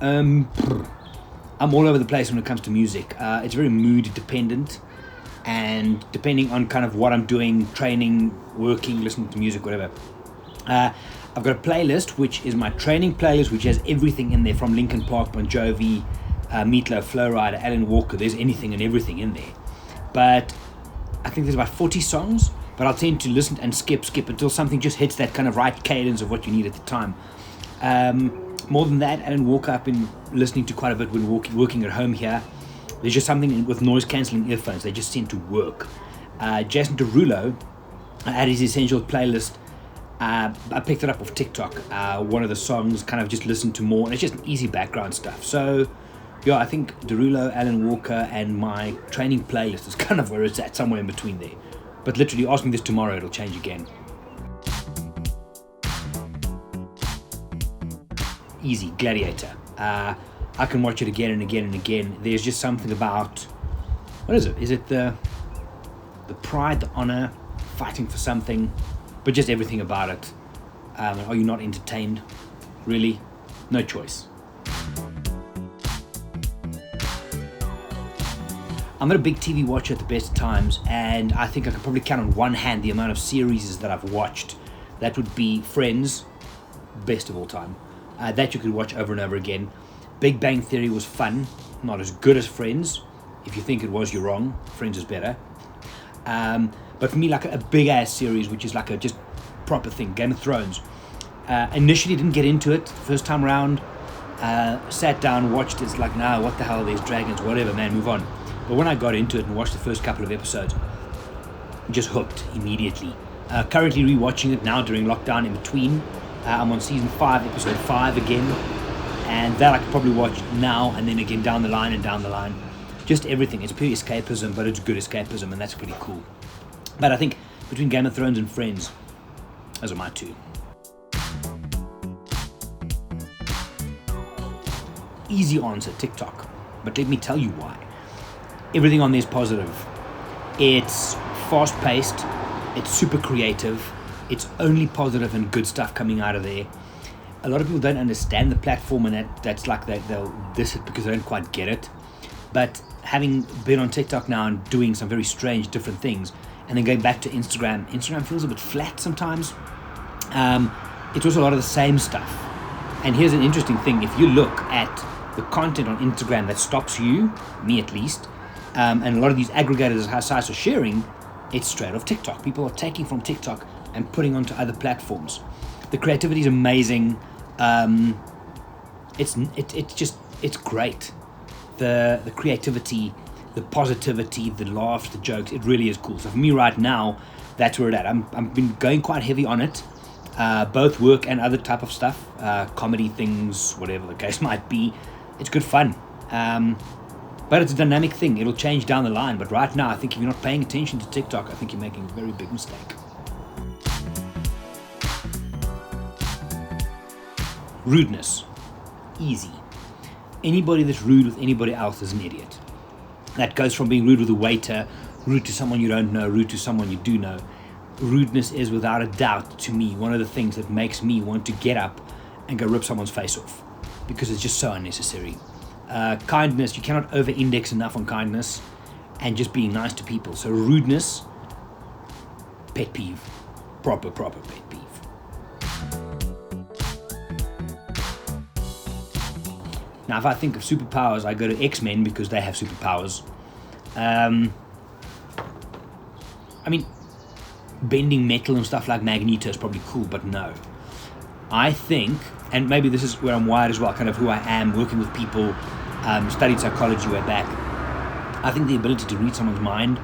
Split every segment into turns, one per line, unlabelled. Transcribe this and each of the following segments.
I'm all over the place when it comes to music. It's very mood dependent, and depending on kind of what I'm doing, training, working, listening to music, whatever. I've got a playlist which is my training playlist, which has everything in there from Linkin Park, Bon Jovi, Meatloaf, Flow Rider, Alan Walker. There's anything and everything in there. But I think there's about 40 songs, but I'll tend to listen and skip until something just hits that kind of right cadence of what you need at the time. More than that, Alan Walker I've been listening to quite a bit when working at home here. There's just something with noise cancelling earphones, they just seem to work. Jason Derulo had his Essential playlist. I picked it up off TikTok. One of the songs kind of just listened to more, and it's just easy background stuff. So yeah, I think Derulo, Alan Walker, and my training playlist is kind of where it's at, somewhere in between there. But literally, ask me this tomorrow, it'll change again. Easy, Gladiator. I can watch it again and again and again. There's just something about, what is it? Is it the pride, the honor, fighting for something, but just everything about it. Are you not entertained? Really? No choice. I'm not a big TV watcher at the best of times, and I think I could probably count on one hand the amount of series that I've watched. That would be Friends, best of all time. That you could watch over and over again. Big Bang Theory was fun, not as good as Friends. If you think it was, you're wrong. Friends is better. But for me, like a big ass series, which is like a just proper thing, Game of Thrones. Initially didn't get into it the first time around. Sat down, watched it. It's like, nah, what the hell, there's dragons, whatever, man, move on. But when I got into it and watched the first couple of episodes, just hooked immediately. Currently rewatching it now during lockdown in between. I'm on season 5, episode 5 again. And that I could probably watch now and then again down the line and down the line. Just everything. It's pure escapism, but it's good escapism, and that's pretty cool. But I think between Game of Thrones and Friends, those are my two. Easy answer, TikTok. But let me tell you why. Everything on there is positive. It's fast-paced. It's super creative. It's only positive and good stuff coming out of there. A lot of people don't understand the platform, and that's like they'll diss it because they don't quite get it. But having been on TikTok now and doing some very strange different things, and then going back to Instagram feels a bit flat sometimes. It's also a lot of the same stuff. And here's an interesting thing. If you look at the content on Instagram that stops you, me at least, and a lot of these aggregators how sites are sharing, it's straight off TikTok. People are taking from TikTok and putting onto other platforms. The creativity is amazing. It's great. The creativity, the positivity, the laughs, the jokes, it really is cool. So for me right now, that's where it's at. I've been going quite heavy on it, both work and other type of stuff, comedy things, whatever the case might be. It's good fun. But it's a dynamic thing. It'll change down the line. But right now, I think if you're not paying attention to TikTok, I think you're making a very big mistake. Rudeness. Easy. Anybody that's rude with anybody else is an idiot. That goes from being rude with a waiter, rude to someone you don't know, rude to someone you do know. Rudeness is without a doubt, to me, one of the things that makes me want to get up and go rip someone's face off, because it's just so unnecessary. Kindness, you cannot over-index enough on kindness and just being nice to people. So rudeness, pet peeve. Proper pet peeve. Now, if I think of superpowers, I go to X-Men because they have superpowers. I mean, bending metal and stuff like Magneto is probably cool, but no. I think, and maybe this is where I'm wired as well, kind of who I am, working with people, studied psychology way back. I think the ability to read someone's mind,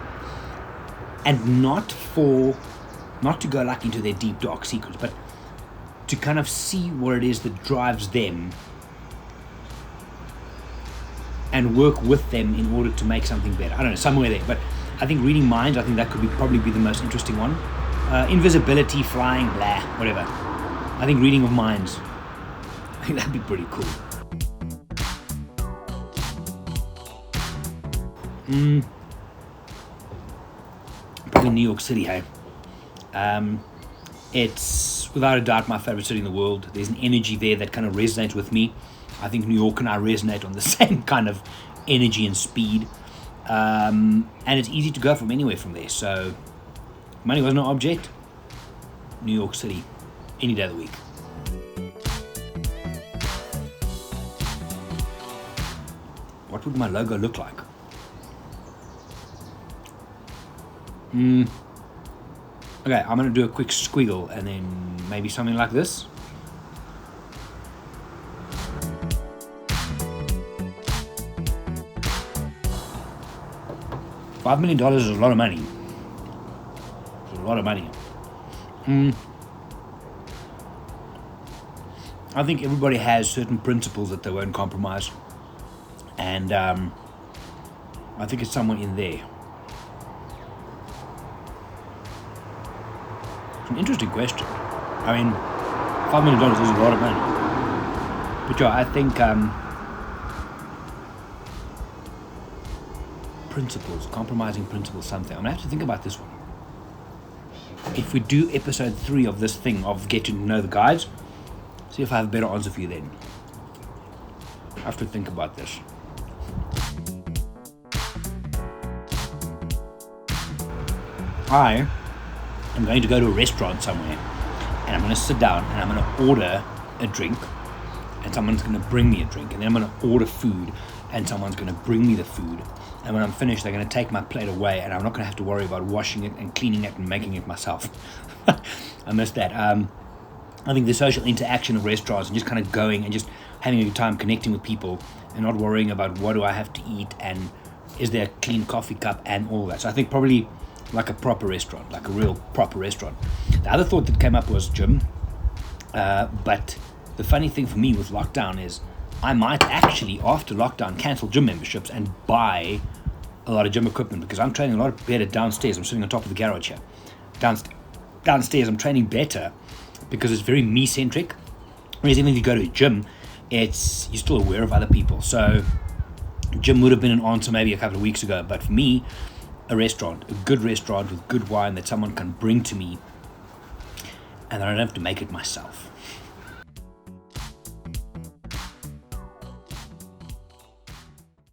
and not to go like into their deep dark secrets, but to kind of see what it is that drives them and work with them in order to make something better. I don't know, somewhere there. But I think reading minds, I think that could probably be the most interesting one. Invisibility, flying, blah, whatever. I think reading of minds, I think that'd be pretty cool. Probably New York City, hey? It's without a doubt my favorite city in the world. There's an energy there that kind of resonates with me. I think New York and I resonate on the same kind of energy and speed. And it's easy to go from anywhere from there. So money was no object. New York City, any day of the week. What would my logo look like? Okay, I'm going to do a quick squiggle and then maybe something like this. $5 million is a lot of money. It's a lot of money. I think everybody has certain principles that they won't compromise. And I think it's somewhere in there. It's an interesting question. I mean, $5 million is a lot of money. But yeah, I think principles, compromising principles, something. I'm going to have to think about this one. If we do episode 3 of this thing, of Get to Know the Guides, see if I have a better answer for you then. I have to think about this. I am going to go to a restaurant somewhere and I'm going to sit down and I'm going to order a drink and someone's going to bring me a drink, and then I'm going to order food and someone's going to bring me the food, and when I'm finished they're going to take my plate away and I'm not going to have to worry about washing it and cleaning it and making it myself. I miss that. I think the social interaction of restaurants and just kind of going and just having a good time connecting with people and not worrying about what do I have to eat and is there a clean coffee cup and all that. So I think probably like a proper restaurant, like a real proper restaurant. The other thought that came up was gym. But the funny thing for me with lockdown is I might actually, after lockdown, cancel gym memberships and buy a lot of gym equipment, because I'm training a lot better downstairs. I'm sitting on top of the garage here. Downstairs, I'm training better because it's very me-centric. Whereas even if you go to a gym, you're still aware of other people. So gym would have been an answer maybe a couple of weeks ago. But for me, a restaurant, a good restaurant with good wine that someone can bring to me, and I don't have to make it myself.